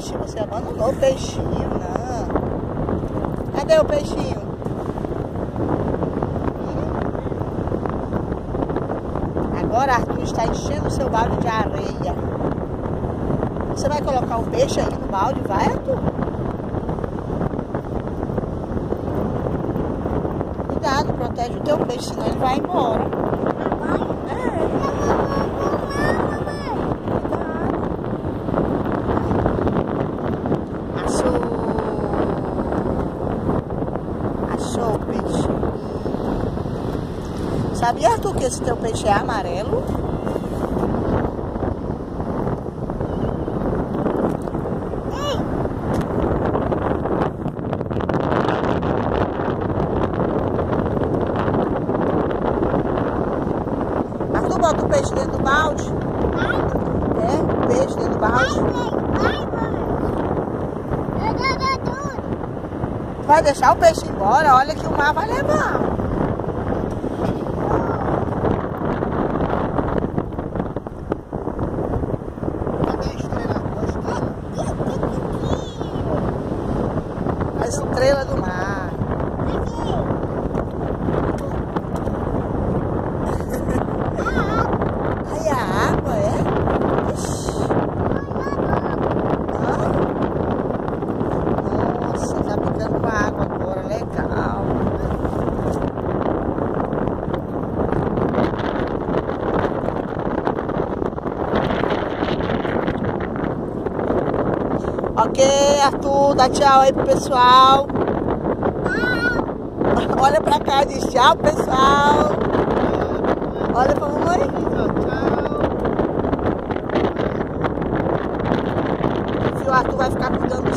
Ixi, você abandonou o peixinho, não. Cadê o peixinho? Agora Arthur está enchendo o seu balde de areia. Você vai colocar o peixe aí no balde, vai, Arthur? Cuidado, protege o teu peixe, senão ele vai embora. Achou o peixe. Sabia, Arthur, que esse teu peixe é amarelo? Arthur, bota o peixe dentro do balde. É, o peixe dentro do balde. Vai deixar o peixe embora? Olha que o mar vai levar. Cadê a estrela? A estrela do mar. Aí a água, é? Ixi. Nossa, tá ficando com a água agora, legal. Ok, Arthur, dá tchau aí pro pessoal. Olha pra cá e diz tchau, pessoal. Olha pra mamãe. Se o Arthur vai ficar cuidando